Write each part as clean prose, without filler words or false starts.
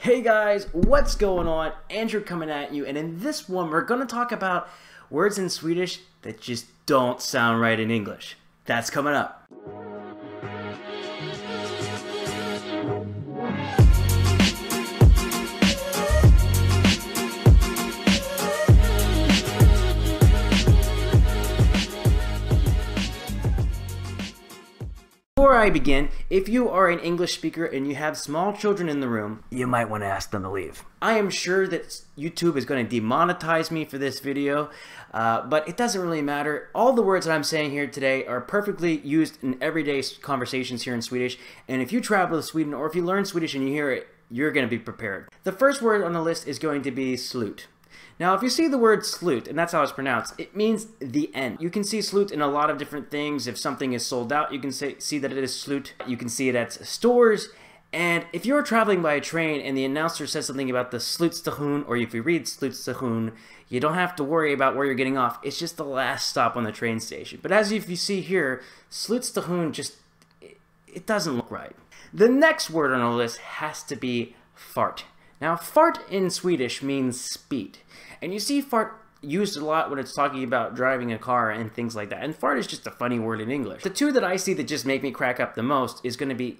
Hey guys, what's going on? Andrew coming at you, and in this one we're going to talk about words in Swedish that just don't sound right in English. That's coming up. Before I begin, if you are an English speaker and you have small children in the room, you might want to ask them to leave. I am sure that YouTube is going to demonetize me for this video, but it doesn't really matter. All the words that I'm saying here today are perfectly used in everyday conversations here in Swedish, and if you travel to Sweden or if you learn Swedish and you hear it, you're going to be prepared. The first word on the list is going to be slut. Now, if you see the word slut, and that's how it's pronounced, it means the end. You can see slut in a lot of different things. If something is sold out, you can see that it is slut. You can see it at stores. And if you're traveling by a train and the announcer says something about the slutstation, or if you read slutstation, you don't have to worry about where you're getting off. It's just the last stop on the train station. But as if you see here, slutstation just, it doesn't look right. The next word on the list has to be fart. Now, fart in Swedish means speed. And you see fart used a lot when it's talking about driving a car and things like that. And fart is just a funny word in English. The two that I see that just make me crack up the most is going to be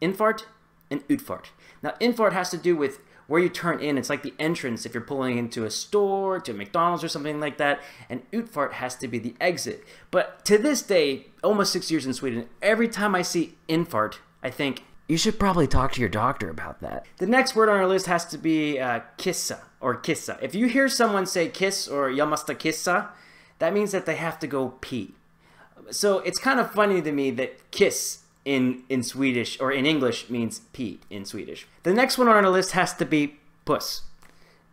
infart and utfart. Now, infart has to do with where you turn in. It's like the entrance if you're pulling into a store, to a McDonald's or something like that. And utfart has to be the exit. But to this day, almost 6 years in Sweden, every time I see infart, I think, you should probably talk to your doctor about that. The next word on our list has to be kissa or kissa. If you hear someone say kiss or jag måste kissa, that means that they have to go pee. So it's kind of funny to me that kiss in Swedish or in English means pee in Swedish. The next one on our list has to be puss.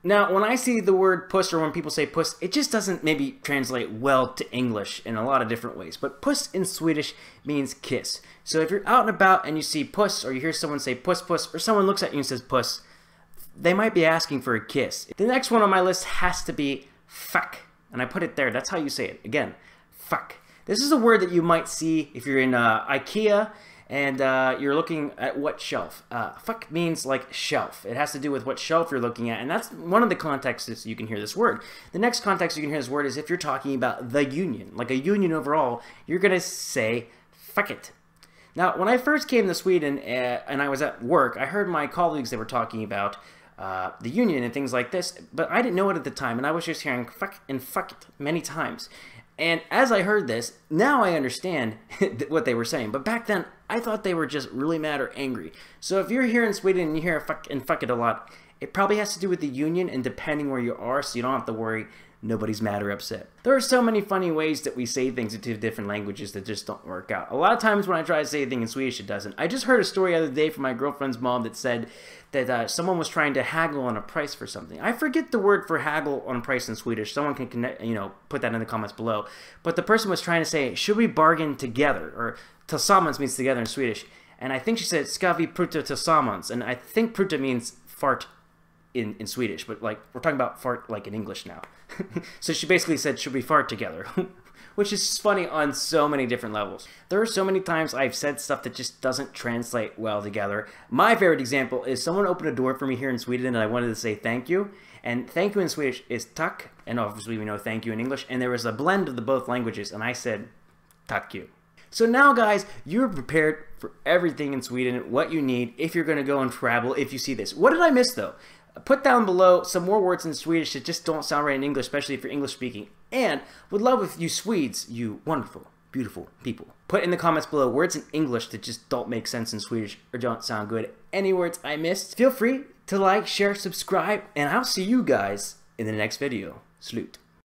Now, when I see the word puss or when people say puss, it just doesn't maybe translate well to English in a lot of different ways. But puss in Swedish means kiss. So if you're out and about and you see puss or you hear someone say puss puss or someone looks at you and says puss, they might be asking for a kiss. The next one on my list has to be fuck. And I put it there. That's how you say it. Again, fuck. This is a word that you might see if you're in IKEA and you're looking at what shelf. Fuck means like shelf. It has to do with what shelf you're looking at, and that's one of the contexts you can hear this word. The next context you can hear this word is if you're talking about the union, like a union overall, you're going to say fuck it. Now, when I first came to Sweden and I was at work, I heard my colleagues, they were talking about the union and things like this, but I didn't know it at the time, and I was just hearing fuck and fuck it many times. And as I heard this, now I understand what they were saying. But back then, I thought they were just really mad or angry. So if you're here in Sweden and you hear fuck and fuck it a lot, it probably has to do with the union and depending where you are, so you don't have to worry nobody's mad or upset. There are so many funny ways that we say things into different languages that just don't work out. A lot of times when I try to say a thing in Swedish, it doesn't. I just heard a story the other day from my girlfriend's mom that said that someone was trying to haggle on a price for something. I forget the word for haggle on price in Swedish. Someone can connect, put that in the comments below. But the person was trying to say, should we bargain together? Or tillsammans means together in Swedish. And I think she said, ska vi pruta tillsammans? And I think pruta means fart in Swedish, but like we're talking about fart like in English now. So she basically said, should we fart together? Which is funny on so many different levels. There are so many times I've said stuff that just doesn't translate well together. My favorite example is someone opened a door for me here in Sweden and I wanted to say thank you. And thank you in Swedish is tack, and obviously we know thank you in English. And there was a blend of the both languages, and I said tack you. So now, guys, you're prepared for everything in Sweden, what you need if you're going to go and travel if you see this. What did I miss, though? Put down below some more words in Swedish that just don't sound right in English, especially if you're English speaking. And would love if you Swedes, you wonderful, beautiful people, put in the comments below words in English that just don't make sense in Swedish or don't sound good. Any words I missed, feel free to like, share, subscribe, and I'll see you guys in the next video. Slut.